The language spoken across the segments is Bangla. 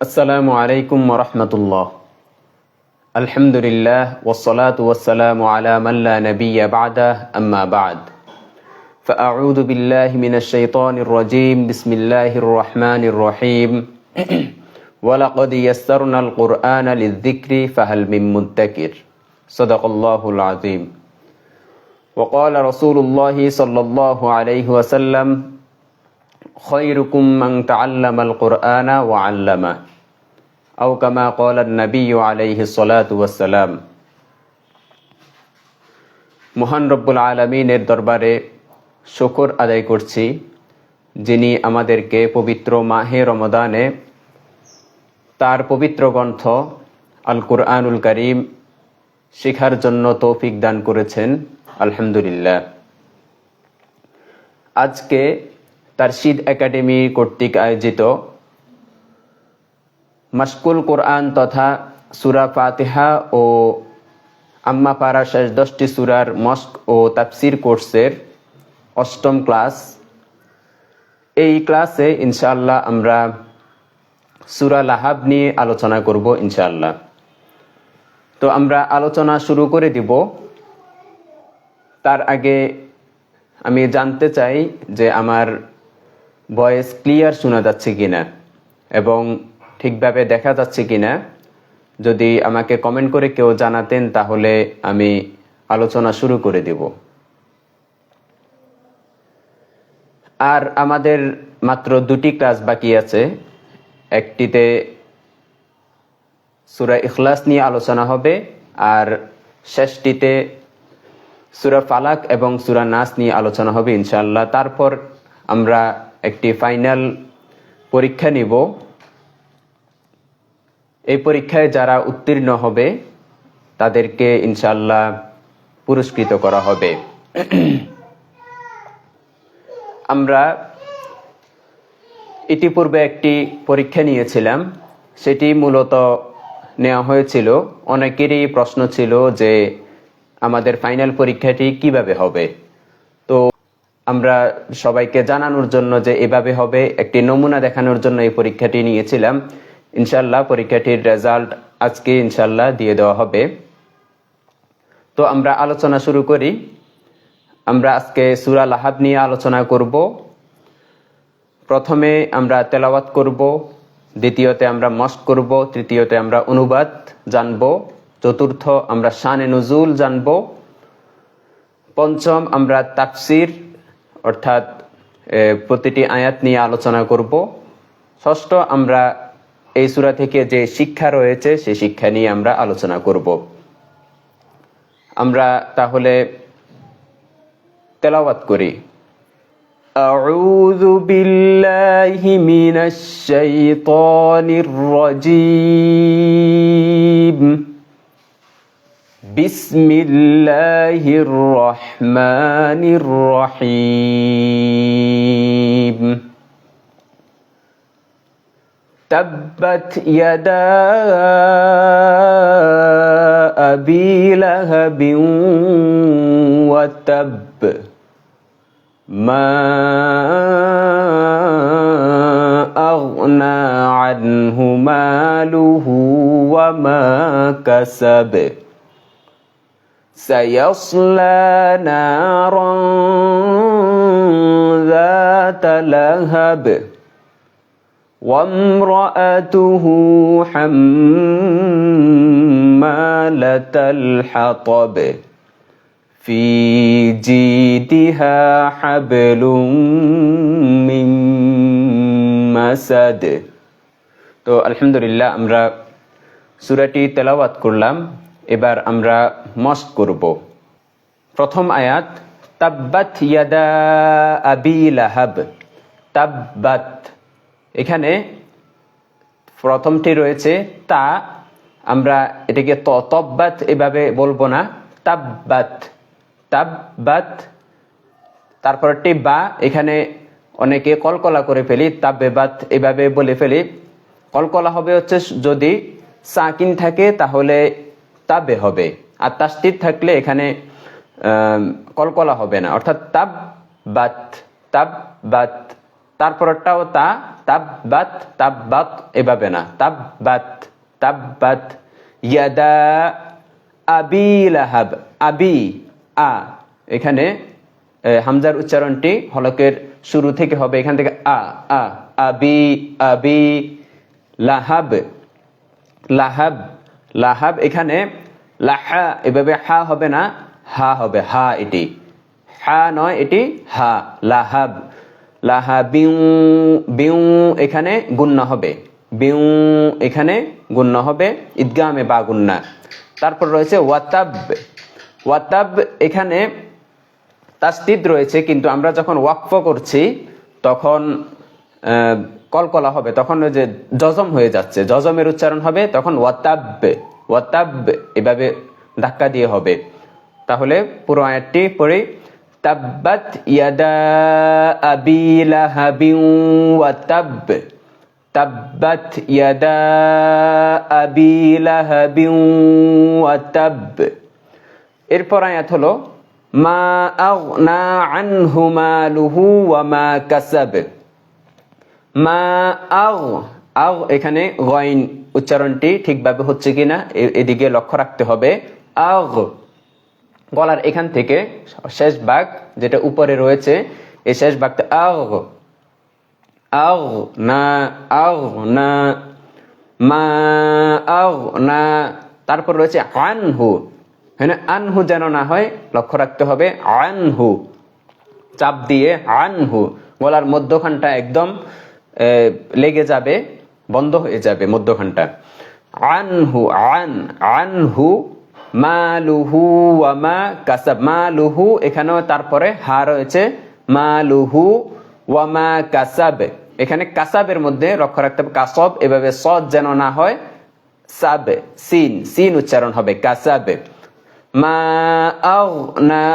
আসসালামু আলাইকুম ওয়া রাহমাতুল্লাহ। আলহামদুলিল্লাহ ওয়াসসালাতু ওয়াসসালামু আলা মান লা নাবিয়্যা বা'দা, আম্মা বা'দ। ফাআউযু বিল্লাহি মিনাশ শাইতানির রাজীম। বিসমিল্লাহির রাহমানির রহিম। ওয়া লাকাদ ইয়াসসারনাল কুরআনা লিয-যিকরি ফাহাল মিন মুদ্দাকির। সাদাকাল্লাহুল আযীম। ওয়া ক্বালা রাসূলুল্লাহি সাল্লাল্লাহু আলাইহি ওয়াসাল্লাম খায়রুকুম মান তাআল্লামাল কুরআনা ওয়া আল্লামা, আও কামা ক্বালা নবিয়্যু আলাইহিস সালাতু ওয়াসসালাম। মহান রব্বুল আলামিনের দরবারে শুকর আদায় করছি, যিনি আমাদেরকে পবিত্র মাহে রমাদানে তার পবিত্র গ্রন্থ আল কুরআনুল কারীম শেখার জন্য তৌফিক দান করেছেন। আলহামদুলিল্লাহ। আজকে তারশিদ একাডেমি কর্তৃক আয়োজিত মাশকুল কোরআন তথা সূরা ফাতিহা ও আম্মা পারা শেষ 10টি সূরার মস্ক ও তাফসির কোর্সের 8ম ক্লাস। এই ক্লাসে ইনশাআল্লাহ আমরা সূরা লাহাব নিয়ে আলোচনা করব ইনশাআল্লাহ। তো আমরা আলোচনা শুরু করে দিব। তার আগে আমি জানতে চাই যে আমার ভয়েস ক্লিয়ার শোনা যাচ্ছে কিনা এবং ঠিকভাবে দেখা যাচ্ছে কিনা। যদি আমাকে কমেন্ট করে কেউ জানাতেন তাহলে আমি আলোচনা শুরু করে দেব। আর আমাদের মাত্র 2টি ক্লাস বাকি আছে। একটিতে সূরা ইখলাস নিয়ে আলোচনা হবে, আর শেষটিতে সূরা ফালাক এবং সূরা নাস নিয়ে আলোচনা হবে ইনশাআল্লাহ। তারপর আমরা একটি ফাইনাল পরীক্ষা নিব। এই পরীক্ষায় যারা উত্তীর্ণ হবে তাদেরকে ইনশাআল্লাহ পুরস্কৃত করা হবে। আমরা ইতিপূর্বে একটি পরীক্ষা নিয়েছিলাম, সেটি মূলত নেওয়া হয়েছিল, অনেকেরই প্রশ্ন ছিল যে আমাদের ফাইনাল পরীক্ষাটি কিভাবে হবে। তো আমরা সবাইকে জানানোর জন্য যে এভাবে হবে, একটি নমুনা দেখানোর জন্য এই পরীক্ষাটি নিয়েছিলাম। ইনশাআল্লাহ পরীক্ষাটির রেজাল্ট আজকে ইনশাআল্লাহ দিয়ে দেওয়া হবে। তো আমরা আলোচনা শুরু করি। আমরা আজকে সূরা লাহাব নিয়ে আলোচনা করব। প্রথমে আমরা তেলাওয়াত করব, দ্বিতীয়তে আমরা মস্ক করব, তৃতীয়তে আমরা অনুবাদ জানব, চতুর্থ আমরা শানে নুজুল জানব, পঞ্চম আমরা তাফসির অর্থাৎ প্রতিটি আয়াত নিয়ে আলোচনা করব, ষষ্ঠ আমরা এই সূরা থেকে যে শিক্ষা রয়েছে সেই শিক্ষা নিয়ে আমরা আলোচনা করব। আমরা তাহলে তেলাওয়াত করি। আউযু বিল্লাহি মিনাশ শাইতানির রাজীম। বিসমিল্লাহির রহমানির রহিম। تبت يدا أبي لهب وتب ما أغنى عنه ماله وما كسب سيصلى نارا ذات لهب وامرأته حمالة الحطب في جيدها حبل من مسد। তো আলহামদুলিল্লাহ আমরা সূরাটি তেলাওয়াত করলাম। এবার আমরা মস্ক করব। প্রথম আয়াত তাব্বাত ইয়াদা আবি লাহাব। তাব্বাত, এখানে প্রথমটি রয়েছে তা, আমরা এটাকে তব্বাত এভাবে বলবো না, তাব্বাত তাব্বাত। তারপরটি বা, এখানে অনেকে কলকলা করে ফেলি, তাব্বাত এভাবে বলে ফেলি। কলকলা হবে হচ্ছে যদি সাকিন থাকে তাহলে তাবে হবে, আর তাসদীদ থাকলে এখানে কলকলা হবে না, অর্থাৎ তাব্বাত তাব্বাত। তারপরটাও তা, তাব্বাত তাব্বাত এভাবে না, তাব্বাত তাব্বাত। ইয়াদা আবি লাহাব, আবি আ, এখানে হামজার উচ্চারণটি হলকের শুরু থেকে হবে, এখান থেকে আ আ, আবি আবি লাহাব লাহাব লাহাব। এখানে লাহা এভাবে হা হবে না, হা হবে, হা এটি, হা নয় এটি হা, লাহাব লাহাবিউ বিউ, এখানে গুন্না হবে, বিউ এখানে গুন্না হবে, ঈদগামে বা গুন্না। তারপর রয়েছে ওয়াতাব, ওয়াতাব এখানে তাসদিদ রয়েছে, কিন্তু আমরা যখন ওয়াকফ করছি তখন কলকলা হবে, তখন ওই যে জজম হয়ে যাচ্ছে, জজমের উচ্চারণ হবে, তখন ওয়াতাব ওয়াতাব এভাবে ধাক্কা দিয়ে হবে। তাহলে পুরো আয়াতটি পড়ি, তাব্বাত ইয়াদা আবি লাহাবিন ওয়া তাব, তাব্বাত ইয়াদা আবি লাহাবিন ওয়া তাব। এরপর আয়াত হলো মা আগনা আনহু মালুহু ওয়া মা কাসাব। মা আগ, আগ এখানে গইন উচ্চারণটি ঠিকভাবে হচ্ছে কিনা এদিকে লক্ষ্য রাখতে হবে। আগ, গলার এখান থেকে শেষ ভাগ যেটা উপরে রয়েছে, এই শেষ ভাগটা আগ, আগ না, আগ না, মা আগ না। তারপর রয়েছে আনহু, হ্যাঁ আনহু যেন না হয় লক্ষ্য রাখতে হবে, আনহু চাপ দিয়ে, আনহু গলার মধ্যখানটা একদম লেগে যাবে, বন্ধ হয়ে যাবে মধ্যখানটা। আনহু আন, আনহু মালুহু ওয়া মা কাসাব, মালুহু এখানেও তারপরে হা রয়েছে, মালুহু ওয়া মা কাসাব। এখানে কাসাবের মধ্যে লক্ষ্য রাখতে হবে কাসব, এভাবে সদ যেন না হয়, সাব সিন, সিন উচ্চারণ হবে কাসাব। মা আগনা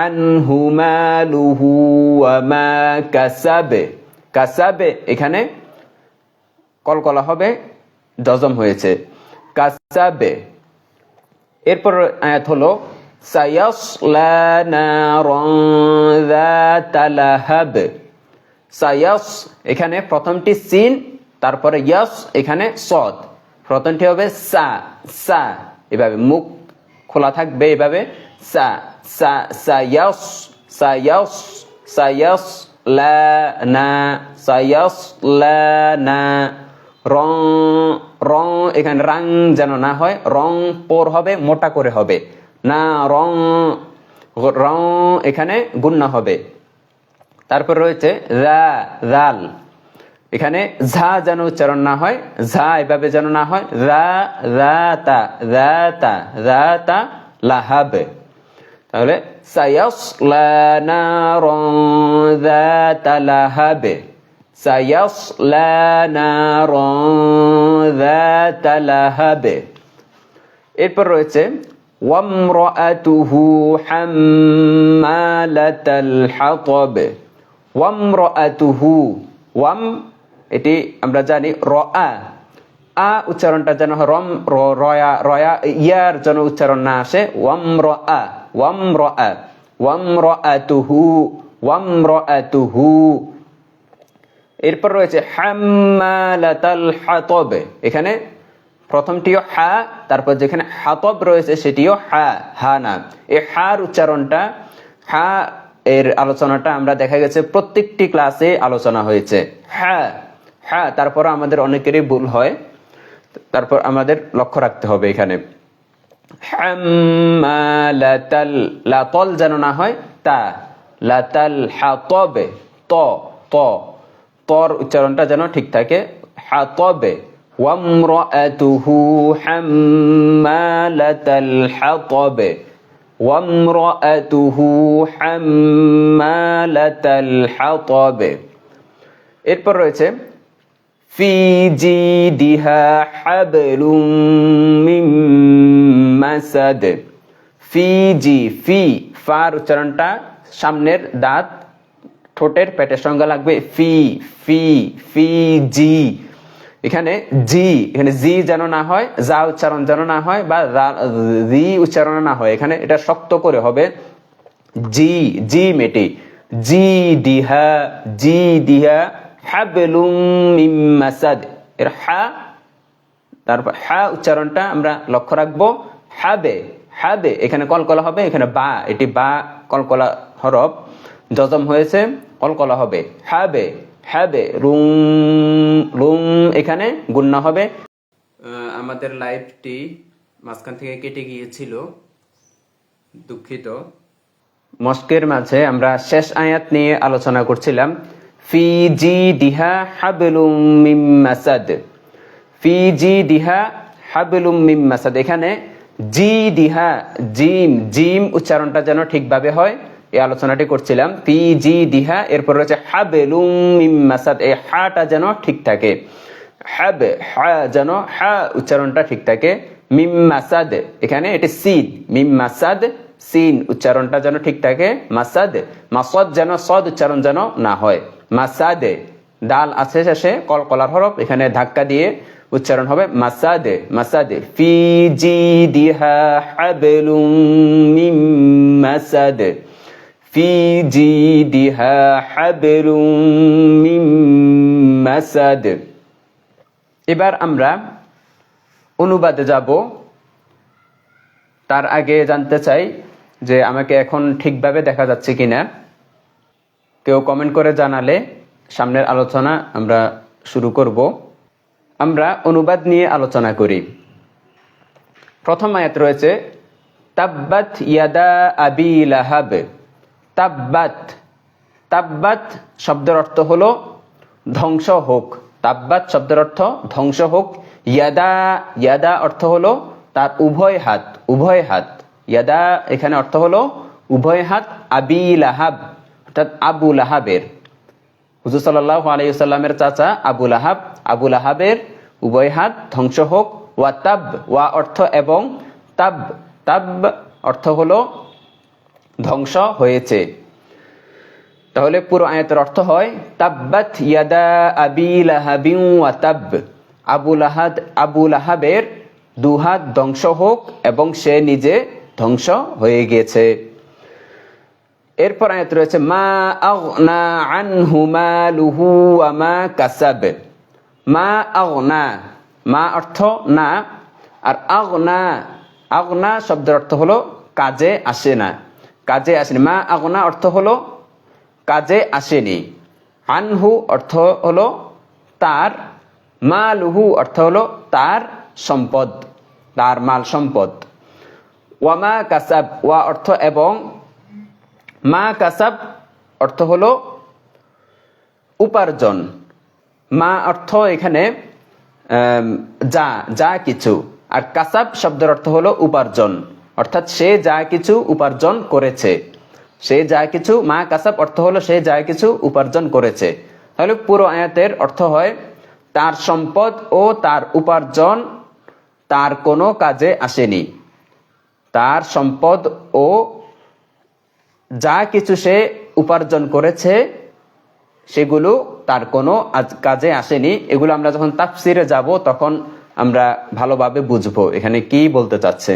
আনহু মালুহু ওয়া মা কাসাব, কাসাব এখানে কলকলা হবে, জজম হয়েছে, কাসাবে। এরপর আয়াত হলো সায়াসলা নারান যাতা লাহাব। সায়াস এখানে প্রথমটি সিন, তারপরে ইয়াস এখানে সদ, প্রথমটি হবে সা, সা এভাবে মুখ খোলা থাকবে, এভাবে সা সা, সায়াস সায়াস সায়াস লা না, সায়াস লা না। রং, রং এখানে রাং যেন না হয়, রং পোর হবে, মোটা করে হবে না, রং, রং এখানে গুন্না হবে। তারপর রয়েছে রা, রাল, এখানে ঝা যেন উচ্চারণ না হয়, ঝা এভাবে যেন না হয়, রা রাতা রাতা রাতা লাহাব। তাহলে সায়াসলা নারান যাতা লাহাব, সায়াসলা নারান যাতা লাহাব। এরপর রয়েছে ওয়ামরাআতুহু হাম্মালাতাল হাতাব। ওয়ামরাআতুহু, ওয়াম এটি আমরা জানি রআ, আ উচ্চারণটা যেন রম রয়া, রয়া ইয়ার যেন উচ্চারণ না আসে, ওয়ামরাআ ওয়ামরাআ ওয়ামরাআতুহু ওয়ামরাআতুহু। এরপর রয়েছে হাম্মালাতাল হাতাব, এখানে প্রথমটিও হা, তারপর যেখানে হাতব রয়েছে সেটিও হা, হা না। এই হার উচ্চারণটা, হা এর আলোচনাটা আমরা দেখা গেছে প্রত্যেকটি ক্লাসে আলোচনা হয়েছে, হা হা। তারপর আমাদের অনেকেরই ভুল হয়, তারপর আমাদের লক্ষ্য রাখতে হবে এখানে হাম্মালাতাল, লাতল যেন না হয় তা, লাতাল হাতবে ত, ত তর উচ্চারণটা যেন ঠিক থাকে, হাতবে। ওয়ামরাআতুহু হাম্মালাতাল হাতাব, ওয়ামরাআতুহু হাম্মালাতাল হাতাব। এরপর রয়েছে ফি জিদিহা হাবলুম মিন মাসাদ। ফি জি, ফি ফার উচ্চারণটা সামনের দাঁত ঠোঁটের পেটের সঙ্গে লাগবে, ফি ফি ফি জি। এখানে জি, এখানে জি যেন না হয়, যা উচ্চারণ যেন না হয়, বা জি উচ্চারণ না হয়, এখানে এটা শক্ত করে হবে, জি জি মেটে, জি দিহা, জি দিহা হাবলুম মিন মাসাদ। এর হা, তারপর হা উচ্চারণটা আমরা লক্ষ্য রাখবো। হাবে, হাবে এখানে কলকলা হবে, এখানে বা, এটি বা কলকলা হরফ, জজম হয়েছে, কলকলা হবে। হাবে, হাবে, রুম, রুম এখানে গুন্না হবে। আমাদের লাইভটি মাঝখান থেকে কেটে গিয়েছিল, দুঃখিত। মস্কের মাঝে আমরা শেষ আয়াত নিয়ে আলোচনা করছিলাম। ফি জি দিহা হাবলুম মিন মাসাদ, ফি জি দিহা হাবলুম মিন মাসাদ। এখানে জি দিহা, জিম, জিম উচ্চারণটা যেন ঠিকভাবে হয় এই আলোচনাটি করছিলাম। ফি জি দিহা, এরপর রয়েছে হাবলুম মিন মাসাদ, এই হাটা যেন ঠিক থাকে। হাব, হা যেন হা উচ্চারণটা ঠিক থাকে। মিন মাসাদ, এখানে এটি সিন, মিন মাসাদ, সিন উচ্চারণটা যেন ঠিক থাকে। মাসাদ, মাসাদ যেন সদ উচ্চারণ যেন না হয়। মাসাদে, দাল আছে শেষে কলকলার হরফ, এখানে ধাক্কা দিয়ে উচ্চারণ হবে মাসাদে, মাসাদে। ফি জি দিহা হাবলুম মিন মাসাদ, ফি জি দিহা হাবলুম মিন মাসাদ। এবার আমরা অনুবাদে যাব। তার আগে জানতে চাই যে আমাকে এখন ঠিকভাবে দেখা যাচ্ছে কিনা। কেউ কমেন্ট করে জানালে সামনের আলোচনা আমরা শুরু করব। আমরা অনুবাদ নিয়ে আলোচনা করি। প্রথম আয়াত রয়েছে তাব্বাত ইয়াদা আবি লাহাব। তাব্বাত, তাব্বাত শব্দের অর্থ হলো ধ্বংস হোক। তাব্বাত শব্দের অর্থ ধ্বংস হোক। ইয়াদা, ইয়াদা অর্থ হলো তার উভয় হাত, উভয় হাত। ইয়াদা এখানে অর্থ হলো উভয় হাত। আবি লাহাব অর্থাৎ আবু লাহাবের, হুজুর সাল্লাল্লাহু আলাইহি ওয়াসাল্লামের চাচা আবু লাহাব, আবু লাহাবের উভয় হাত ধ্বংস হোক। ওয়া তাব, ওয়া অর্থ এবং, তাব, তাব অর্থ হলো ধ্বংস হয়েছে। তাহলে পুরো আয়াতের অর্থ হয় তাব্বাত ইয়াদা আবি লাহাবিন ওয়া তাব। আবু লাহাবের দুহাত ধ্বংস হোক এবং সে নিজে ধ্বংস হয়ে গিয়েছে। এরপর আয়াত রয়েছে মা আগনা আনহু মালুহু ওয়া মা কাসাব। মা আগনা, মা অর্থ না, আর আগনা, আগনা শব্দের অর্থ হলো কাজে আসে না, কাজে আসেনি। মা আগনা অর্থ হলো কাজে আসেনি। আনহু অর্থ হলো তার, মালুহু অর্থ হলো তার সম্পদ, তার মাল সম্পদ। ওয়া মা কাসাব, ওয়া অর্থ এবং, মা কাসাব অর্থ হলো উপার্জন। মা অর্থ এখানে যা, যা কিছু, আর কাসাব শব্দের অর্থ হলো উপার্জন, অর্থাৎ সে যা কিছু উপার্জন করেছে, সে যা কিছু, মা কাসাব অর্থ হলো সে যা কিছু উপার্জন করেছে। তাহলে পুরো আয়াতের অর্থ হয় তার সম্পদ ও তার উপার্জন তার কোনো কাজে আসেনি। তার সম্পদ ও যা কিছু সে উপার্জন করেছে সেগুলো তার কোনো কাজে আসেনি। এগুলো আমরা যখন তাফসিরে যাব তখন আমরা ভালোভাবে বুঝবো এখানে কি বলতে চাচ্ছে।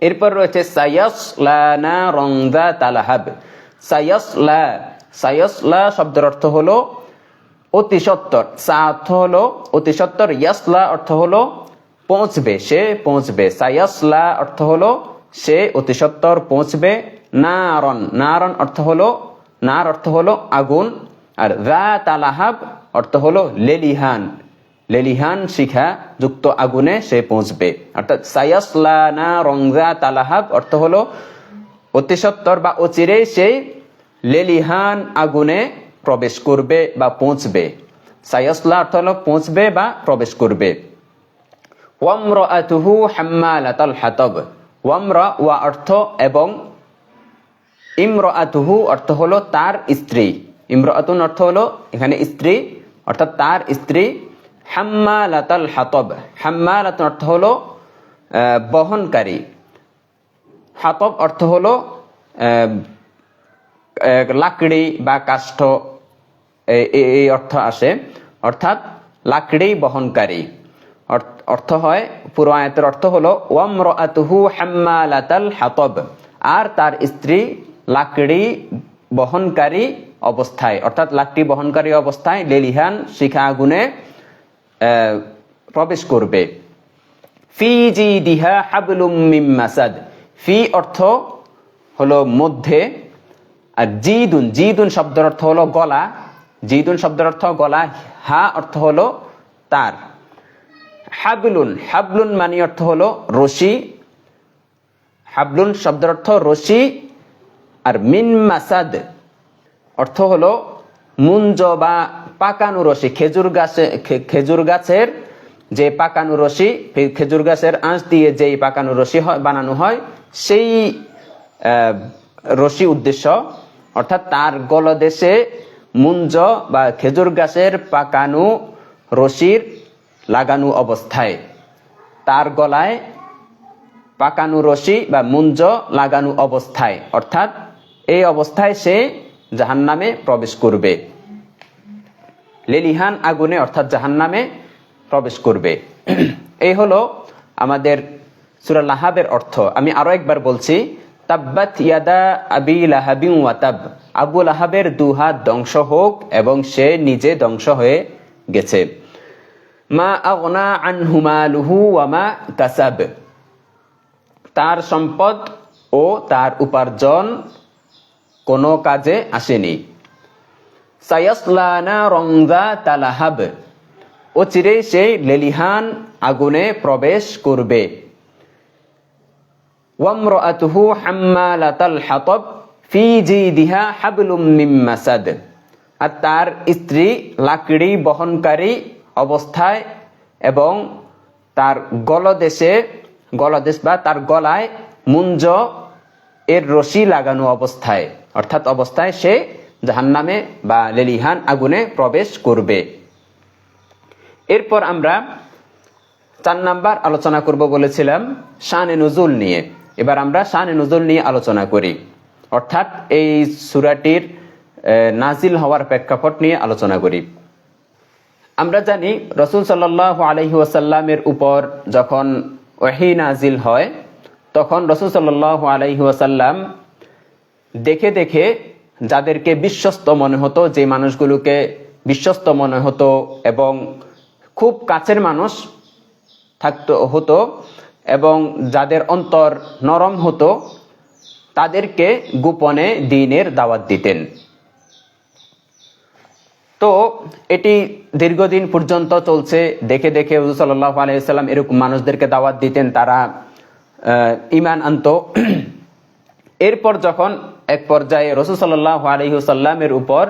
এরপর রয়েছে সায়াসলা নারন যাতা লাহাব। সায়াসলা, সায়াসলা শব্দের অর্থ হলো অতি সত্বর। সা অর্থ হলো অতি সত্বর, ইয়াসলা অর্থ হলো পৌঁছবে, সে পৌঁছবে। সায়াসলা অর্থ হলো সে অতি সত্বর পৌঁছবে। নারন, নারন অর্থ হলো, নার অর্থ হলো আগুন, আর যাতা লাহাব অর্থ হলো লেলিহান, লেলিহান শিখা যুক্ত আগুনে সে পৌঁছবে। অর্থাৎ সায়াসলা নারন যাতা লাহাব অর্থ হলো অতি সত্বর বা অচিরেই সেই লেলিহান আগুনে প্রবেশ করবে বা পৌঁছবে। সায়াসলা অর্থ হলো পৌঁছবে বা প্রবেশ করবে। ওয়ামরাআতুহু হাম্মালাতাল হাতাব। ওয়ামরা, ওয়া অর্থ এবং, ইমরাআতুহু অর্থ হলো তার স্ত্রী। ইমরাআতুন অর্থ হলো এখানে স্ত্রী, অর্থাৎ তার স্ত্রী। হাম্মালাতাল হাতাব, হাম্মালাতুন অর্থ হলো বহনকারী। হাতাব অর্থ হলো লাকড়ি বা কাষ্ঠ, এই অর্থ আসে, অর্থাৎ লাকড়ি বহনকারী। অর্থ হয়, পুরো আয়াতের অর্থ হলো ওয়ামরাআতুহু হাম্মালাতাল হাতাব, আর তার স্ত্রী লাকড়ি বহনকারী অবস্থায়, অর্থাৎ লাকড়ি বহনকারী অবস্থায় লেলিহান শিখা আগুনে প্রবেশ করবে। ফি জিদিহা হাবলুম মিন মাসাদ, ফি অর্থ হলো মধ্যে, আর জিদুন, জিদুন শব্দের অর্থ হলো গলা, জিদুন শব্দের অর্থ গলা, হা অর্থ হলো তার, হাবলুন, হাবলুন মানে অর্থ হলো রশি, হাবলুন শব্দের অর্থ রশি, আর মিন মাসাদ অর্থ হলো মুঞ্জ বা পাকানো রশি, খেজুর গাছের যে পাকানো রশি, খেজুর গাছের আঁশ দিয়ে যেই পাকানো রশি বানানো হয় সেই রশি উদ্দেশ্য, অর্থাৎ তার গলদেশে মুঞ্জ বা খেজুর গাছের পাকানো রশির লাগানো অবস্থায়, তার গলায় পাকানো রশি বা মুঞ্জ লাগানো অবস্থায়, অর্থাৎ এই অবস্থায় সে জাহান্নামে প্রবেশ করবে, লেলিহান আগুনে অর্থাৎ জাহান্নামে প্রবেশ করবে। এই হলো আমাদের সূরা লাহাবের অর্থ। আমি আরো একবার বলছি, তাব্বাত ইয়াদা আবি লাহাবিন ওয়া তাব, আবু লাহাবের দুহাত ধ্বংস হোক এবং সে নিজে ধ্বংস হয়ে গেছে। মা আগনা আনহু মালুহু ওয়া মা কাসাব, তার সম্পদ ও তার উপার্জন কোনো কাজে আসেনি। সায়াসলা নারান যাতা লাহাব, অচিরেই সে লেলিহান আগুনে প্রবেশ করবে। ওয়ামরাআতুহু হাম্মালাতাল হাতাব ফি জিদিহা হাবলুম মিন মাসাদ, আর তার স্ত্রী লাকড়ি বহনকারী অবস্থায় এবং তার গলদেশ বা তার গলায় মুঞ্জ এর রশি লাগানো অবস্থায়, অর্থাৎ অবস্থায় সে জাহান্নামে বা লেলিহান আগুনে প্রবেশ করবে। এরপর আমরা 4 নাম্বার আলোচনা করব বলেছিলাম শানে নুজুল নিয়ে। এবার আমরা শানে নুজুল নিয়ে আলোচনা করি, অর্থাৎ এই সূরাটির নাজিল হওয়ার প্রেক্ষাপট নিয়ে আলোচনা করি। আমরা জানি রাসূল সাল্লাল্লাহু আলাইহি ওয়াসাল্লামের উপর যখন ওহী নাজিল হয় তখন রাসূল সাল্লাল্লাহু আলাইহি ওয়াসাল্লাম দেখে দেখে যাদেরকে বিশ্বস্ত মনে হতো, যে মানুষগুলোকে বিশ্বস্ত মনে হতো এবং খুব কাছের মানুষ হতো এবং যাদের অন্তর নরম হতো, তাদেরকে গোপনে দ্বীনের দাওয়াত দিতেন। তো এটি দীর্ঘদিন পর্যন্ত চলছে। দেখে দেখে হুজুর সাল্লাল্লাহু আলাইহি ওয়াসাল্লাম এরকম মানুষদেরকে দাওয়াত দিতেন, তারা ঈমান আনতো। এরপর যখন এক পর্যায়ে রাসূল সাল্লাল্লাহু আলাইহি ওয়াসাল্লামের উপর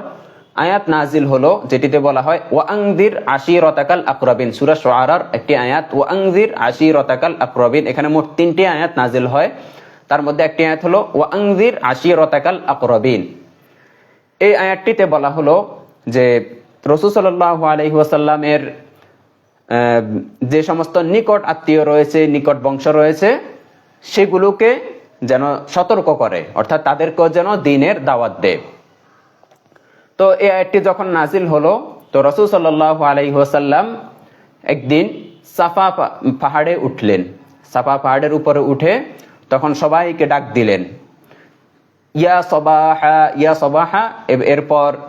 আয়াত নাজিল হলো, যেটিতে বলা হয় ওয়াআনযির আশীরাতাকাল আকরাবিন, সূরা শুআরার একটি আয়াত, ওয়াআনযির আশীরাতাকাল আকরাবিন। এখানে মোট 3টি আয়াত নাজিল হয়, তার মধ্যে একটি আয়াত হলো ওয়াআনযির আশীরাতাকাল আকরাবিন। এই আয়াতটিতে বলা হলো যে রাসূল সাল্লাল্লাহু আলাইহি ওয়াসাল্লামের যে সমস্ত নিকট আত্মীয় রয়েছে, নিকট বংশ রয়েছে, সেগুলোকে যেন সতর্ক করে, অর্থাৎ তাদেরকেও যেন দ্বীনের দাওয়াত দেয়। তো এই আয়াতটি যখন নাজিল হলো, তো রাসূল সাল্লাল্লাহু আলাইহি ওয়াসাল্লাম একদিন সাফা পাহাড়ে উঠলেন। সাফা পাহাড়ের উপরে উঠে তখন সবাইকে ডাক দিলেন, ইয়া সবাহা, ইয়া সবাহা।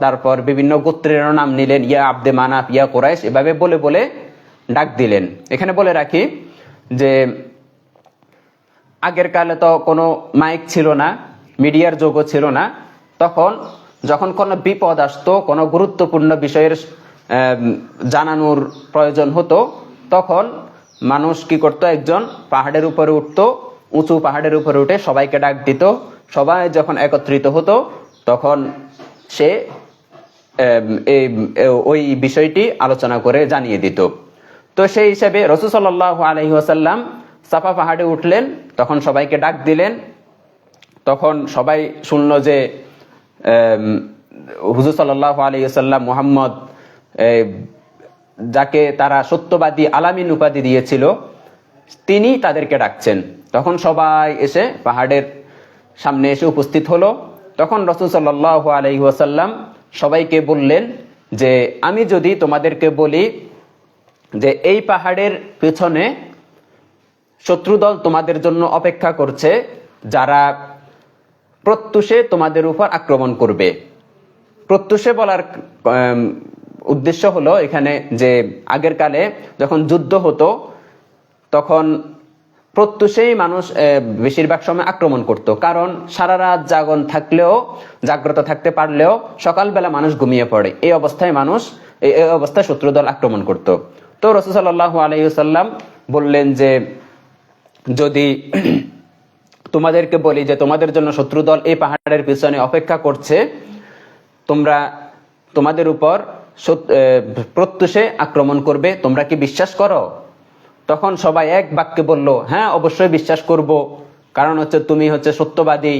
তারপর বিভিন্ন গোত্রের নাম নিলেন, ইয়া আব্দে মানাফ, ইয়া কুরাইশ, এভাবে বলে বলে ডাক দিলেন। এখানে বলে রাখি যে আগের কালে তো কোনো মাইক ছিল না, মিডিয়ার যুগও ছিল না। তখন যখন কোনো বিপদ আসতো, কোনো গুরুত্বপূর্ণ বিষয়ের জানানোর প্রয়োজন হতো, তখন মানুষ কি করতো, একজন পাহাড়ের উপরে উঠতো, উঁচু পাহাড়ের উপরে উঠে সবাইকে ডাক দিত। সবাই যখন একত্রিত হতো তখন সে ওই বিষয়টি আলোচনা করে জানিয়ে দিত। তো সেই হিসাবে রাসূল সাল্লাল্লাহু আলাইহি ওয়াসাল্লাম সাফা পাহাড়ে উঠলেন, তখন সবাইকে ডাক দিলেন। তখন সবাই শুনলো যে হুজুর সাল্লাল্লাহু আলাইহি ওয়াসাল্লাম মুহাম্মদ, যাকে তারা সত্যবাদী আলামিন উপাধি দিয়েছিল, তিনি তাদেরকে ডাকছেন। তখন সবাই এসে পাহাড়ের সামনে এসে উপস্থিত হলো। তখন রাসূল সাল্লাল্লাহু আলাইহি ওয়াসাল্লাম সবাইকে বললেন যে আমি যদি তোমাদেরকে বলি যে এই পাহাড়ের পেছনে শত্রুদল তোমাদের জন্য অপেক্ষা করছে, যারা প্রত্যুষে তোমাদের উপর আক্রমণ করবে, প্রত্যুষে বলার উদ্দেশ্য হলো এখানে যে আগের কালে যখন যুদ্ধ হতো তখন প্রত্যুষেই মানুষ বেশিরভাগ সময় আক্রমণ করত, কারণ সারা রাত জাগ্রত থাকতে পারলেও সকালবেলা মানুষ ঘুমিয়ে পড়ে। এই অবস্থায় শত্রুদল আক্রমণ করত। তো রাসূল সাল্লাল্লাহু আলাইহি ওয়াসাল্লাম বললেন যে যদি তোমাদেরকে বলি যে তোমাদের জন্য শত্রুদল এই পাহাড়ের পিছনে অপেক্ষা করছে, তোমরা তোমাদের উপর প্রত্যুষে আক্রমণ করবে, তোমরা কি বিশ্বাস করো? তখন সবাই এক বাক্যে বলল, হ্যাঁ অবশ্যই বিশ্বাস করব, কারণ তুমি সত্যবাদী,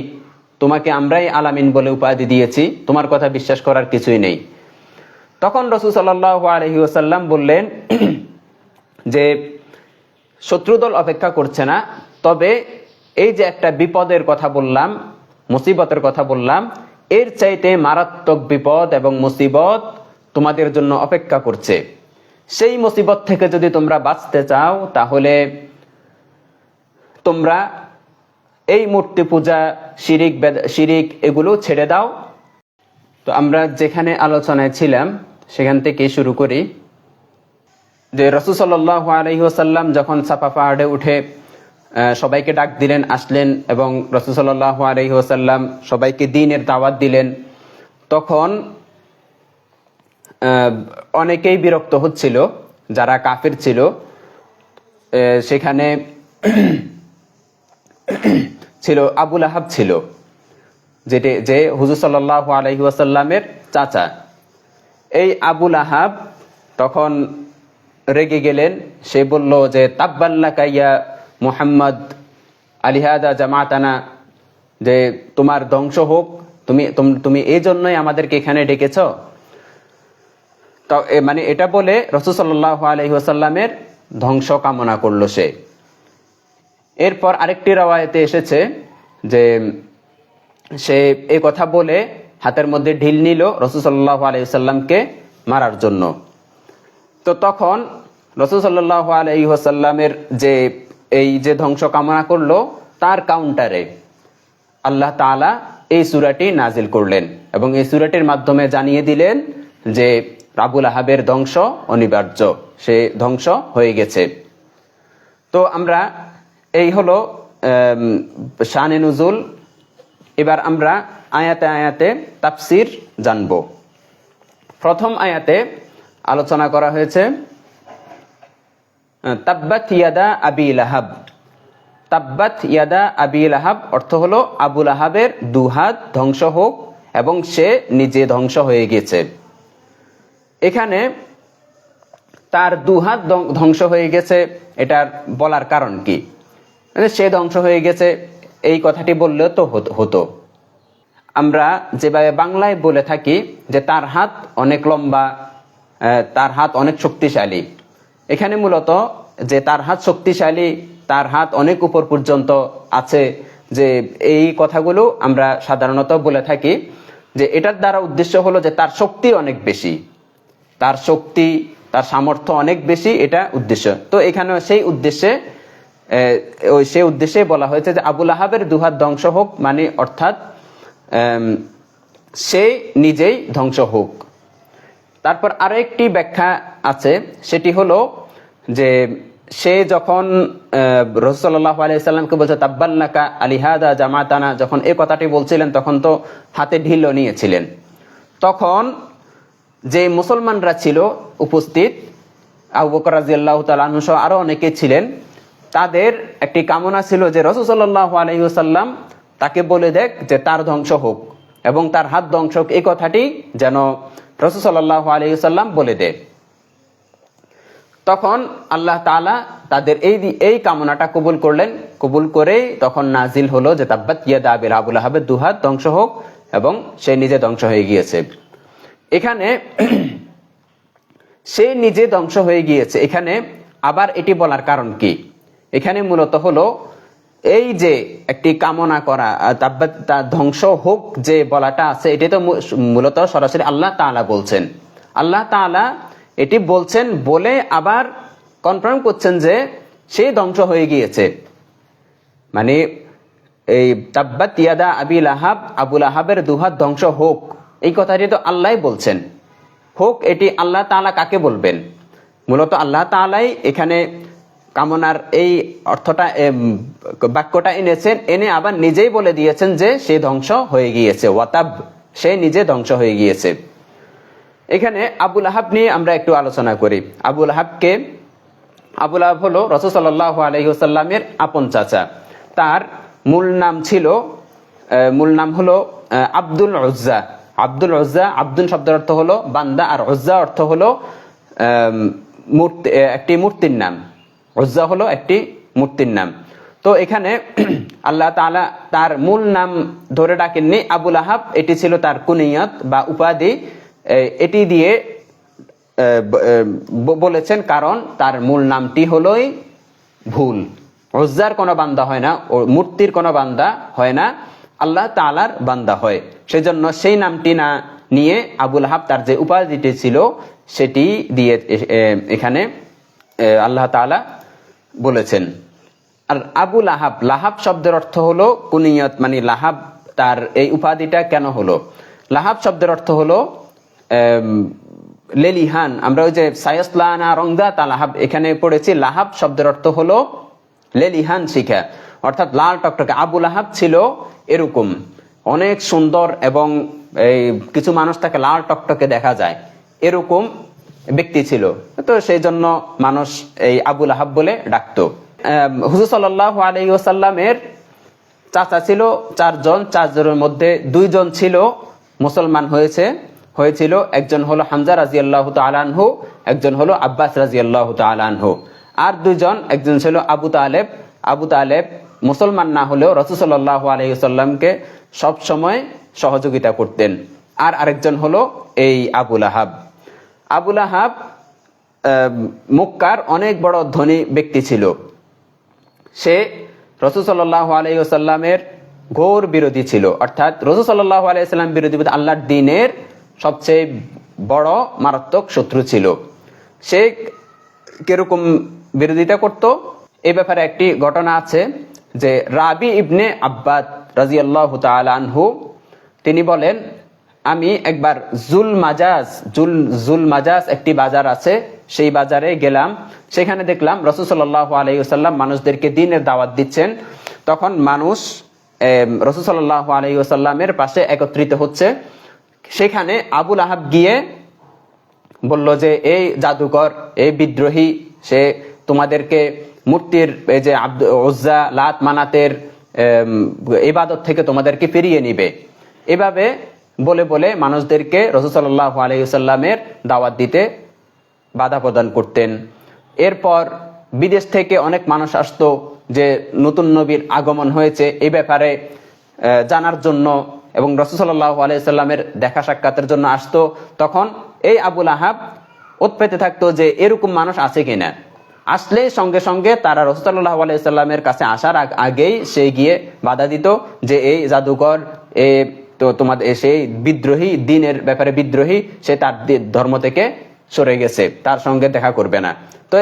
তোমাকে আমরাই আলামিন বলে উপাধি দিয়েছি, তোমার কথা বিশ্বাস করার কিছুই নেই। তখন রাসূল সাল্লাল্লাহু আলাইহি ওয়াসাল্লাম বললেন যে শত্রুদল অপেক্ষা করছে না, তবে এই যে একটা বিপদের কথা বললাম, মুসিবতের কথা বললাম, এর চাইতে মারাত্মক বিপদ এবং মুসিবত তোমাদের জন্য অপেক্ষা করছে। সেই মুসিবত থেকে যদি তোমরা বাঁচতে চাও তাহলে তোমরা এই মূর্তি পূজা, শিরিক এগুলো ছেড়ে দাও। তো আমরা যেখানে আলোচনায় ছিলাম সেখান থেকে শুরু করি যে রাসূল সাল্লাল্লাহু আলাইহি ওয়াসাল্লাম যখন সাফা পাহাড়ে উঠে সবাইকে ডাক দিলেন, আসলেন এবং রাসূল সাল্লাল্লাহু আলাইহি ওয়াসাল্লাম সবাইকে দ্বীনের দাওয়াত দিলেন, তখন অনেকেই বিরক্ত হচ্ছিল যারা কাফির ছিল। সেখানে ছিল আবু লাহাব, ছিল যে হুজুর সাল্লাল্লাহু আলাইহি ওয়াসাল্লামের চাচা। এই আবু লাহাব তখন রেগে গেলেন, সে বলল যে তাব্বাল্লাকা ইয়া মুহাম্মদ আলিহাদা জামাতানা, যে তোমার ধ্বংস হোক, তুমি এই জন্যই আমাদেরকে এখানে ডেকেছ। মানে এটা বলে রাসূল সাল্লাল্লাহু আলাইহি ওয়াসাল্লামের ধ্বংস কামনা করলো সে। এরপর আরেকটি রাওয়ায়াতে এসেছে যে সে এই কথা বলে হাতের মধ্যে ঢিল নিল রাসূল সাল্লাল্লাহু আলাইহি ওয়াসাল্লামকে মারার জন্য। তো তখন রাসূল সাল্লাল্লাহু আলাইহি ওয়াসাল্লামের যে ধ্বংস কামনা করলো তার কাউন্টারে আল্লাহ তাআলা এই সূরাটি নাজিল করলেন এবং এই সূরাটির মাধ্যমে জানিয়ে দিলেন যে আবু লাহাবের ধ্বংস অনিবার্য, সে ধ্বংস হয়ে গেছে। তো আমরা এই হলো শানে নুজুল। এবার আমরা আয়াতে আয়াতে তাফসির জানব। প্রথম আয়াতে আলোচনা করা হয়েছে তাব্বাত ইয়াদা আবি লাহাব। তাব্বাত ইয়াদা আবি লাহাব অর্থ হলো আবু লাহাবের দুহাত ধ্বংস হোক এবং সে নিজে ধ্বংস হয়ে গেছে। এখানে তার দুহাত ধ্বংস হয়ে গেছে, এটার বলার কারণ কি? সে ধ্বংস হয়ে গেছে এই কথাটি বললেও তো হতো। আমরা যেভাবে বাংলায় বলে থাকি যে তার হাত অনেক লম্বা, তার হাত অনেক শক্তিশালী, এখানে মূলত যে তার হাত শক্তিশালী, তার হাত অনেক উপর পর্যন্ত আছে, যে এই কথাগুলো আমরা সাধারণত বলে থাকি যে এটার দ্বারা উদ্দেশ্য হলো যে তার শক্তি অনেক বেশি, তার শক্তি, তার সামর্থ্য অনেক বেশি, এটা উদ্দেশ্য। তো এখানে সেই উদ্দেশ্যে বলা হয়েছে যে আবু লাহাবের দুহাত ধ্বংস হোক, মানে অর্থাৎ সে নিজেই ধ্বংস হোক। তারপর আরো একটি ব্যাখ্যা আছে, সেটি হলো যে সে যখন রাসূল সাল্লাল্লাহু আলাইহি ওয়াসাল্লামকে বলছে তাব্বাল্লাকা আলিহাদা জামাতানা, যখন এই কথাটি বলছিলেন তখন তো হাতে ঢিলও নিয়েছিলেন। তখন যে মুসলমানরা ছিল উপস্থিত, আবু বকর রাদিয়াল্লাহু তাআলা আনহু সহ আরো অনেকে ছিলেন, তাদের একটি কামনা ছিল যে রাসূল সাল্লাল্লাহু আলাইহি ওয়াসাল্লাম তাকে বলে দেখ যে তার ধ্বংস হোক এবং তার হাত ধ্বংস হোক, এই কথাটি যেন রাসূল সাল্লাল্লাহু আলাইহি ওয়াসাল্লাম বলে দেয়। তখন আল্লাহ তাআলা তাদের এই কামনাটা কবুল করলেন। কবুল করে তখন নাজিল হলো যে তাব্বাত ইয়াদা আবু লাহাবের দুহাত ধ্বংস হোক এবং সে নিজে ধ্বংস হয়ে গিয়েছে। এখানে সে নিজে ধ্বংস হয়ে গিয়েছে, এখানে আবার এটি বলার কারণ কি? এখানে মূলত হলো এই যে একটি কামনা করা, তাব্বাত তার ধ্বংস হোক যে বলাটা আছে, এটি তো মূলত সরাসরি আল্লাহ তাআলা বলছেন। আল্লাহ তাআলা এটি বলছেন বলে আবার কনফার্ম করছেন যে সে ধ্বংস হয়ে গিয়েছে। মানে এই তাব্বাত ইয়াদা আবি লাহাব, আবু লাহাবের দুহাত ধ্বংস হোক, এই কথাটি তো আল্লাহ বলছেন। হোক, এটি আল্লাহ তাআলা কাকে বলবেন? মূলত আল্লাহ তাআলাই এখানে কামনার এই অর্থটা বাক্যটা এনেছেন, এনে আবার নিজেই বলে দিয়েছেন যে সে ধ্বংস হয়ে গিয়েছে, ওয়াতাব, সে নিজে ধ্বংস হয়ে গিয়েছে। এখানে আবু লাহাব নিয়ে আমরা একটু আলোচনা করি। আবু লাহাব হলো রাসূল সাল্লাল্লাহু আলাইহি ওয়াসাল্লামের আপন চাচা। তার মূল নাম হলো আব্দুল উজ্জা। আব্দুল শব্দের অর্থ হলো বান্দা, আর উজ্জা অর্থ হলো একটি মূর্তির নাম। উজ্জা হলো একটি মূর্তির নাম। তো এখানে আল্লাহ তাআলা তার মূল নাম ধরে ডাকেননি আবু লাহাব, এটি ছিল তার কুনিয়ত বা উপাধি। এটি দিয়ে বলেছেন কারণ তার মূল নামটি হলোই ভুল। উজ্জার কোনো বান্দা হয় না, ও মূর্তির কোনো বান্দা হয় না, আল্লাহ তাআলার বান্দা হয়। সেজন্য সেই নামটি না নিয়ে আবু লাহাব তার যে উপাধিটি ছিল সেটি দিয়ে এখানে আল্লাহ তাআলা বলেছেন। আর আবু লাহাব শব্দের অর্থ হলো কুনিয়ত, মানে লাহাব তার এই উপাধিটা কেন হলো? লাহাব শব্দের অর্থ হলো লেলিহান। আমরা ওই যে সায়াসলানা রংদা তালাহাব এখানে পড়েছি। লাহাব শব্দের অর্থ হলো লেলিহান শিখা, অর্থাৎ লাল টকটকে। আবু লাহাব ছিল এরকম অনেক সুন্দর, এবং এই কিছু মানুষ তাকে লাল টকটকে দেখা যায়, এরকম ব্যক্তি ছিল। তো সেই জন্য মানুষ এই আবু লাহাব বলে ডাকতো। হুজুর সাল্লাল্লাহু আলাইহি ওয়াসাল্লামের চাচা ছিল 4 জন। 4 জনের মধ্যে 2 জন ছিল মুসলমান হয়েছিল। একজন হলো হামজা রাদিয়াল্লাহু তাআলা আনহু, একজন হলো আব্বাস রাদিয়াল্লাহু তাআলা আনহু। আর 2 জন, একজন ছিল আবু তালেব মুসলমান না হলেও রাসূল সাল্লাল্লাহু আলাইহি ওয়াসাল্লামকে সব সময় সহযোগিতা করতেন। আর আরেকজন হলো এই আবু লাহাব মক্কার অনেক বড় ধনী ব্যক্তি ছিল। সে রাসূল সাল্লাল্লাহু আলাইহি ওয়াসাল্লামের ঘোর বিরোধী ছিল, অর্থাৎ রাসূল সাল্লাল্লাহু আলাইহি ওয়াসাল্লাম বিরোধী বলতে আল্লাহর দ্বীনের সবচেয়ে বড় মারাত্মক শত্রু ছিল। সে কিরকম বিরোধিতা করত, এই ব্যাপারে একটি ঘটনা আছে যে রাবি ইবনে আব্বাদ রাদিয়াল্লাহু তাআলা আনহু তিনি বলেন, আমি একবার জুল মাজাজ একটি বাজার আছে, সেই বাজারে গেলাম। সেখানে দেখলাম রাসূল সাল্লাল্লাহু আলাইহি ওয়াসাল্লাম মানুষদেরকে দ্বীনের দাওয়াত দিচ্ছেন। তখন মানুষ রাসূল সাল্লাল্লাহু আলাইহি ওয়াসাল্লামের পাশে একত্রিত হচ্ছে। সেখানে আবু লাহাব গিয়ে বলল যে এই জাদুকর, এই বিদ্রোহী, সে তোমাদেরকে মূর্তির এই যে উজ্জা, লাত, মানাতের ইবাদত থেকে তোমাদেরকে ফিরিয়ে নিবে। এভাবে বলে মানুষদেরকে রাসূল সাল্লাল্লাহু আলাইহি ওয়াসাল্লামের দাওয়াত দিতে বাধা প্রদান করতেন। এরপর বিদেশ থেকে অনেক মানুষ আসতো যে নতুন নবীর আগমন হয়েছে এই ব্যাপারে জানার জন্য, এবং রাসূল সাল্লাল্লাহু আলাইহি ওয়াসাল্লামের দেখা সাক্ষাতের জন্য আসতো। তখন এই আবু লাহাব উৎপেতে থাকতো যে এরকম মানুষ আছে কিনা। আসলে সঙ্গে সঙ্গে তারা রাসূল সাল্লাল্লাহু আলাইহি ওয়াসাল্লামের কাছে আসার আগেই সে গিয়ে বাধা দিত যে এই জাদুকর, তো তোমাদের সেই বিদ্রোহী, দ্বীনের ব্যাপারে বিদ্রোহী, সে তার ধর্ম থেকে সরে গেছে, তার সঙ্গে দেখা করবে না। তো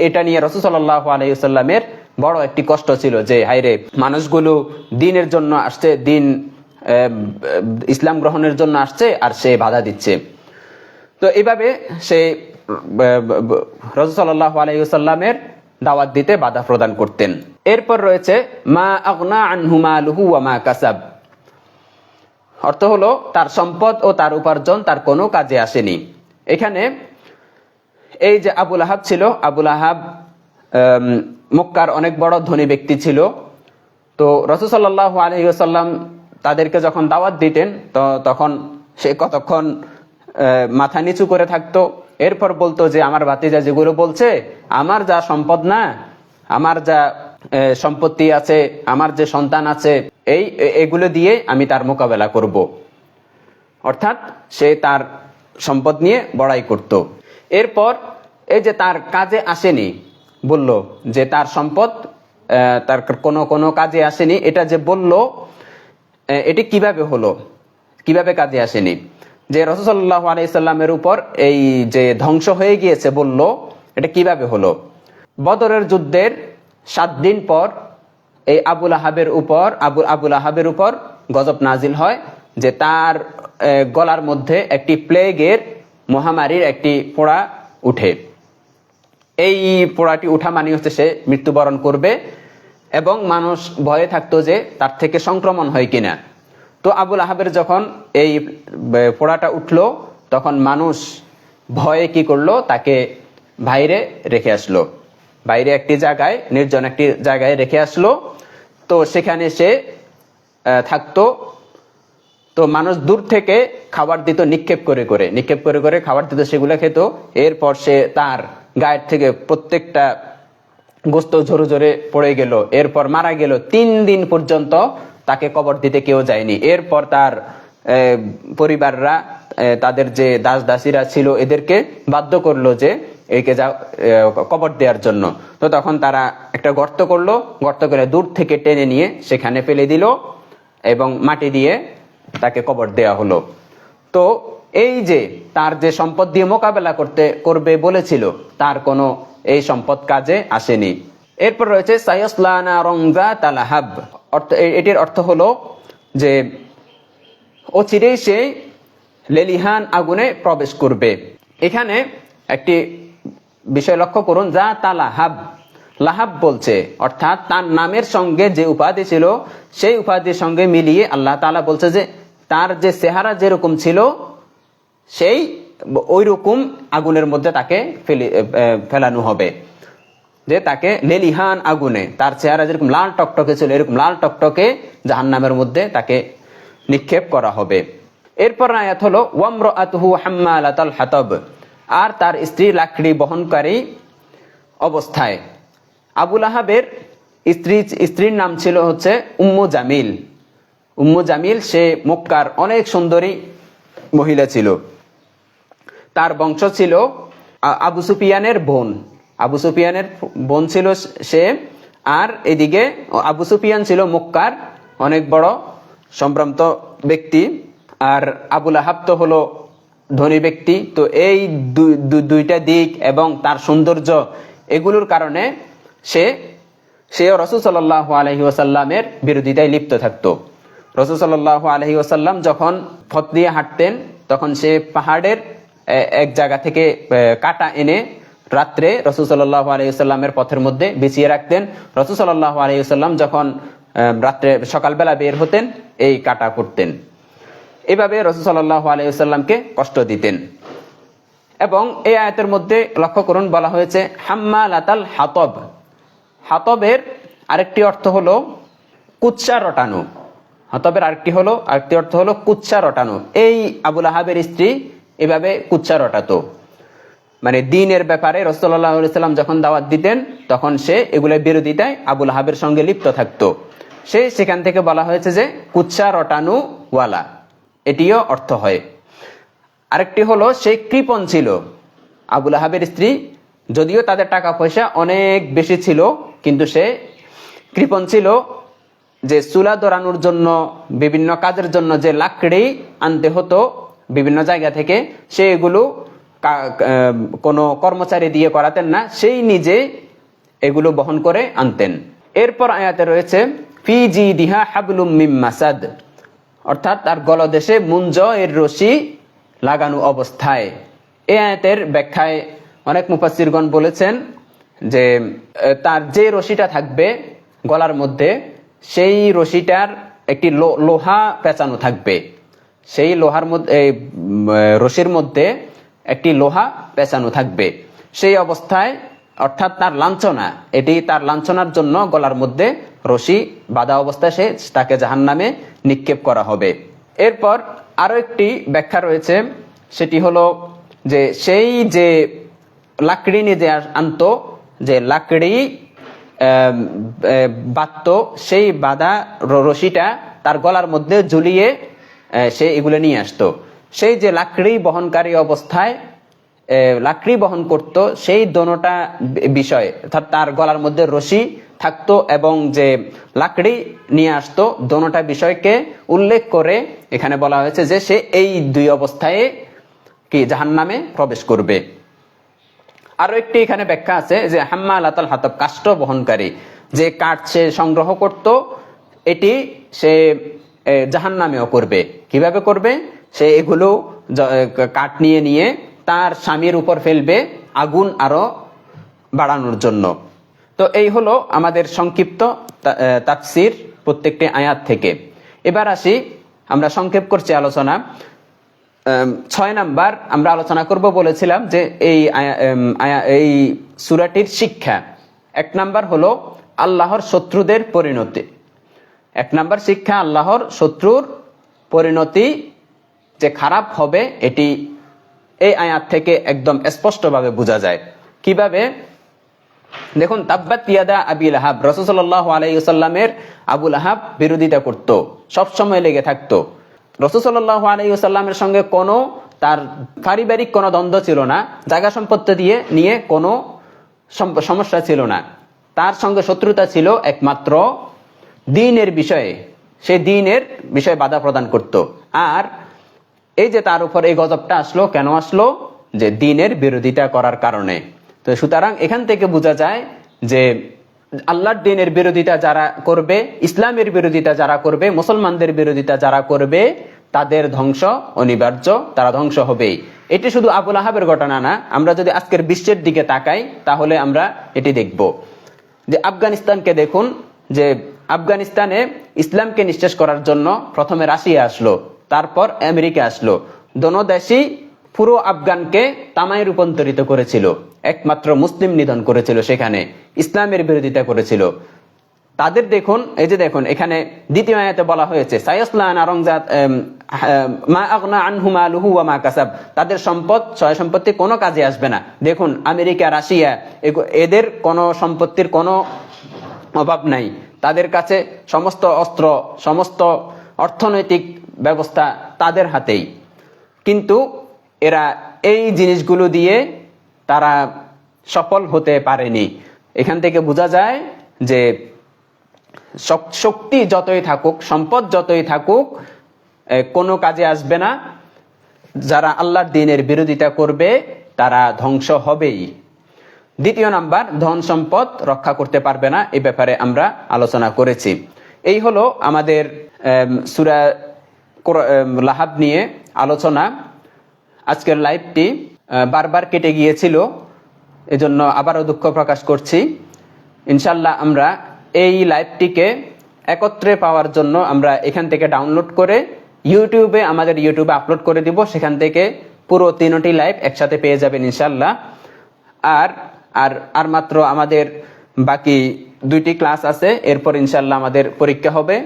এটা নিয়ে রাসূল সাল্লাল্লাহু আলাইহি ওয়াসাল্লামের বড় একটি কষ্ট ছিল যে হায়রে, মানুষগুলো দ্বীনের জন্য আসছে, ইসলাম গ্রহণের জন্য আসছে, আর সে বাধা দিচ্ছে। তো এইভাবে সে রাসূল সাল্লাল্লাহু আলাইহি ওয়াসাল্লামের দাওয়াত দিতে বাধা প্রদান করতেন। এরপর রয়েছে মা আগনা আনহু মালুহু ওয়া মা কাসাব। অর্থ হলো তার সম্পদ ও তার উপার্জন তার কোনো কাজে আসেনি। এখানে এই যে আবু লাহাব ছিল, আবু লাহাব মক্কার অনেক বড় ধনী ব্যক্তি ছিল। তো রাসূল সাল্লাল্লাহু আলাইহি ওয়াসাল্লাম তাদেরকে যখন দাওয়াত দিতেন তখন সে কতক্ষণ মাথা নিচু করে থাকতো। এরপর বলতো যে আমার ভাতিজা যেগুলো বলছে, আমার যা সম্পদ না, আমার যা সম্পত্তি আছে, আমার যে সন্তান আছে, এগুলো দিয়ে আমি তার মোকাবেলা করব। অর্থাৎ সে তার সম্পদ নিয়ে বড়াই করত। এরপর এই যে তার কাজে আসেনি, বলল যে তার সম্পদ তার কোনো কাজে আসেনি, এটা যে বলল এটি কিভাবে হলো, কিভাবে কাজে আসেনি? যে রাসূল সাল্লাল্লাহু আলাইহি সাল্লামের উপর এই যে ধ্বংস হয়ে গিয়েছে বলল, এটা কিভাবে হলো? বদরের যুদ্ধের 7 দিন পর এই আবু লাহাবের উপর গজব নাজিল হয় যে তার গলার মধ্যে একটি প্লেগের মহামারীর একটি ফোঁড়া উঠে। এই ফোঁড়াটি উঠা মানে হচ্ছে সে মৃত্যুবরণ করবে, এবং মানুষ ভয়ে থাকতো যে তার থেকে সংক্রমণ হয় কিনা। তো আবুল আহাবের যখন এই ফোঁড়াটা উঠলো, তখন মানুষ ভয়ে কি করলো, তাকে বাইরে রেখে আসলো, বাইরে একটি জায়গায়, নির্জন একটি জায়গায় রেখে আসলো। তো সেখানে সে থাকতো। তো মানুষ দূর থেকে খাবার দিত, নিক্ষেপ করে করে খাবার দিত, সেগুলো খেত। এরপর সে তার গায়ের থেকে প্রত্যেকটা গোস্ত ঝরে ঝরে পড়ে গেল, এরপর মারা গেল। 3 দিন পর্যন্ত তাকে কবর দিতে কেউ যায়নি। এরপর তার পরিবাররা, তাদের যে দাস দাসীরা ছিল, এদেরকে বাধ্য করলো যে একে যা কবর দেওয়ার জন্য। তো তখন তারা একটা গর্ত করলো, গর্ত করে দূর থেকে টেনে নিয়ে সেখানে ফেলে দিল এবং মাটি দিয়ে তাকে কবর দেয়া হলো। তো এই যে তার যে সম্পদ দিয়ে মোকাবেলা করবে বলেছিল, তার কোনো এই সম্পদ কাজে আসেনি। এরপর রয়েছে সায়াসলা নারন যাতা লাহাব। এটির অর্থ হলো যে অচিরেই সে লেলিহান আগুনে প্রবেশ করবে। এখানে একটি বিষয় লক্ষ্য করুন, যাতা লাহাব, লাহাব বলছে, অর্থাৎ তার নামের সঙ্গে যে উপাধি ছিল সেই উপাধির সঙ্গে মিলিয়ে আল্লাহ তাআলা বলছে যে তার যে চেহারা যেরকম ছিল সেই ওই রকম আগুনের মধ্যে তাকে ফেলানো হবে, যে তাকে লেলিহান আগুনে, তার চেহারা যেরকম লাল টকটকে ছিল এরকম লাল টকটকে জাহান্নামের মধ্যে তাকে নিক্ষেপ করা হবে। এরপর আয়াত হলো ওয়ামরাতুহু হাম্মালাতাল হাতাব, আর তার স্ত্রী লাকড়ি বহনকারী অবস্থায়। আবুল আহাবের স্ত্রীর নাম ছিল হচ্ছে উম্মু জামিল। উম্মু জামিল সে মক্কার অনেক সুন্দরী মহিলা ছিল। তার বংশ ছিল আবু সুফিয়ানের বোন, আবু সুফিয়ানের বোন ছিল সে। আর এদিকে আবু সুফিয়ান ছিল মক্কার অনেক বড় সম্ভ্রান্ত ব্যক্তি, আর আবুল আহাব তো হলো ধনী ব্যক্তি। তো এই দুইটা দিক এবং তার সৌন্দর্য, এগুলোর কারণে সেও রাসূল সাল্লাল্লাহু আলাইহি ওয়াসাল্লামের বিরোধিতায় লিপ্ত থাকতো। রাসূল সাল্লাল্লাহু আলাইহি ওয়াসাল্লাম যখন পথ দিয়ে হাঁটতেন, তখন সে পাহাড়ের এক জায়গা থেকে কাটা এনে রাত্রে রাসূল সাল্লাল্লাহু আলাইহি ওয়াসাল্লামের পথের মধ্যে বিছিয়ে রাখতেন। রাসূল সাল্লাল্লাহু আলাইহি ওয়াসাল্লাম যখন রাত্রে সকালবেলা বের হতেন, এই কাটা করতেন। এভাবে রাসূল সাল্লাল্লাহু আলাইহি ওয়াসাল্লামকে কষ্ট দিতেন। এবং এই আয়াতের মধ্যে লক্ষ্য করুন, বলা হয়েছে হাম্মালাতাল হাতব। হাতবের আরেকটি অর্থ হলো কুৎসা রটানো। হাতবের আরেকটি অর্থ হলো কুৎসা রটানো। এই আবুল আহাবের স্ত্রী এভাবে কুৎসা রটাতো, মানে দিনের ব্যাপারে রাসূল সাল্লাল্লাহু আলাইহি ওয়াসাল্লাম যখন দাওয়াত দিতেন, তখন সে এগুলোর বিরোধিতায় আবুল আহাবের সঙ্গে লিপ্ত থাকতো। সেখান থেকে বলা হয়েছে যে কুৎসা রটানু ওয়ালা, এটিও অর্থ হয়। আরেকটি হলো সে কৃপণ ছিল। আবুল আহাবের স্ত্রী, যদিও তাদের টাকা পয়সা অনেক বেশি ছিল, কিন্তু সে কৃপণ ছিল। যে চুলা ধরানোর জন্য, বিভিন্ন কাজের জন্য যে লাকড়ি আনতে হতো বিভিন্ন জায়গা থেকে, সে এগুলো কোনো কর্মচারী দিয়ে করাতেন না, সেই নিজে এগুলো বহন করে আনতেন। এরপর আয়াতে রয়েছে ফি জিদিহা হাবলুম মিন মাসাদ, অর্থাৎ তার গলদেশে মুঞ্জ এর রশি লাগানো অবস্থায়। এই আয়াতের ব্যাখ্যায় অনেক মুফাসসিরগণ বলেছেন যে তার যে রশিটা থাকবে গলার মধ্যে, সেই রশিটার একটি লোহা পেঁচানো থাকবে। সেই লোহার মধ্যে, রশির মধ্যে একটি লোহা পেঁচানো থাকবে। সেই অবস্থায়, অর্থাৎ তার লাঞ্ছনা, এটি তার লাঞ্ছনার জন্য গলার মধ্যে রশি বাঁধা অবস্থায় তাকে জাহান্নামে নিক্ষেপ করা হবে। এরপর আরো একটি ব্যাখ্যা রয়েছে, সেটি হলো যে সেই যে লাকড়ি নিয়ে আনতো, যে লাকড়ি বাঁধতো, সেই বাঁধা রশিটা তার গলার মধ্যে ঝুলিয়ে সে এগুলো নিয়ে আসতো। সেই যে লাকড়ি বহনকারী অবস্থায় লাকড়ি বহন করত, সেই দোনোটা বিষয়, অর্থাৎ তার গলার মধ্যে রশি থাকতো এবং যে লাকড়ি নিয়ে আসতো, দোনোটা বিষয়কে উল্লেখ করে এখানে বলা হয়েছে যে সে এই দুই অবস্থায় কি জাহান্নামে প্রবেশ করবে। আরো একটি এখানে ব্যাখ্যা আছে যে হাম্মালাতাল হাতাব, কাষ্ঠ বহনকারী, যে কাঠ সে সংগ্রহ করত, এটি সে জাহান্নামেও করবে। কিভাবে করবে? সে এগুলো কাঠ নিয়ে নিয়ে তার স্বামীর উপর ফেলবে আগুন আরো বাড়ানোর জন্য। তো এই হলো আমাদের সংক্ষিপ্ত তাফসির প্রত্যেকটি আয়াত থেকে। এবার আসি, আমরা সংক্ষেপ করছি আলোচনা। 6 নাম্বার আমরা আলোচনা করব বলেছিলাম যে এই সূরাটির শিক্ষা। 1 নাম্বার হলো আল্লাহর শত্রুদের পরিণতি। 1 নাম্বার শিক্ষা, আল্লাহর শত্রুর পরিণতি যে খারাপ হবে এটি এই আয়াত থেকে একদম স্পষ্টভাবে বোঝা যায়। কিভাবে? দেখুন, তাব্বাত ইয়াদা আবি লাহাব, রাসূল সাল্লাল্লাহু আলাইহি ওয়াসাল্লামের আবু লাহাব বিরোধিতা করত, সব সময় লেগে থাকতো। রাসূল সাল্লাল্লাহু আলাইহি ওয়াসাল্লামের সঙ্গে কোনো তার পারিবারিক কোনো দ্বন্দ্ব ছিল না, জায়গা সম্পত্তি নিয়ে কোনো সমস্যা ছিল না। তার সঙ্গে শত্রুতা ছিল একমাত্র দ্বীনের বিষয়ে, সে দ্বীনের বিষয়ে বাধা প্রদান করত। আর এই যে তার উপর এই গজবটা আসলো, কেন আসলো? যে দ্বীনের বিরোধিতা করার কারণে। তো সুতরাং এখান থেকে বোঝা যায় যে আল্লাহর দ্বীনের বিরোধিতা যারা করবে, ইসলামের বিরোধিতা যারা করবে, মুসলমানদের বিরোধিতা যারা করবে, তাদের ধ্বংস অনিবার্য, তারা ধ্বংস হবেই। এটি শুধু আবু লাহাবের ঘটনা না, আমরা যদি আজকের বিশ্বের দিকে তাকাই তাহলে আমরা এটি দেখব। যে আফগানিস্তানকে দেখুন, যে আফগানিস্তানে ইসলামকে নিঃশেষ করার জন্য প্রথমে রাশিয়া আসলো, তারপর আমেরিকা আসলো। দোনো দেশই পুরো আফগানকে তামায় রূপান্তরিত করেছিল, একমাত্র মুসলিম নিধন করেছিল, সেখানে ইসলামের বিরোধিতা করেছিল। তাদের দেখুন, এই যে দেখুন এখানে দ্বিতীয় আয়াতে বলা হয়েছে সায়াসলা নারং জাত মা আগনা আনহু মালুহু ওয়া মা কাসাব, তাদের সম্পদ সয় সম্পত্তি কোনো কাজে আসবে না। দেখুন আমেরিকা, রাশিয়া, এদের কোনো সম্পত্তির কোনো অভাব নাই, তাদের কাছে সমস্ত অস্ত্র, সমস্ত অর্থনৈতিক ব্যবস্থা তাদের হাতেই, কিন্তু এরা এই জিনিসগুলো দিয়ে তারা সফল হতে পারেনি। এখান থেকে বোঝা যায় যে শক্তি যতই থাকুক, সম্পদ যতই থাকুক, কোনো কাজে আসবে না। যারা আল্লাহর দ্বীনের বিরোধিতা করবে তারা ধ্বংস হবেই। দ্বিতীয় নাম্বার, ধন সম্পদ রক্ষা করতে পারবে না, এই ব্যাপারে আমরা আলোচনা করেছি। এই হলো আমাদের সূরা লাহাব নিয়ে আলোচনা। আজকের লাইভটি বারবার কেটে গিয়েছিল, এজন্য আবারও দুঃখ প্রকাশ করছি। ইনশাল্লাহ আমরা এই লাইভটিকে একত্রে পাওয়ার জন্য আমরা এখান থেকে ডাউনলোড করে ইউটিউবে, আমাদের ইউটিউবে আপলোড করে দিব। সেখান থেকে পুরো 3টি লাইভ একসাথে পেয়ে যাবেন ইনশাল্লাহ। আর মাত্র আমাদের বাকি 2টি ক্লাস আছে, এরপর ইনশাল্লাহ আমাদের পরীক্ষা হবে।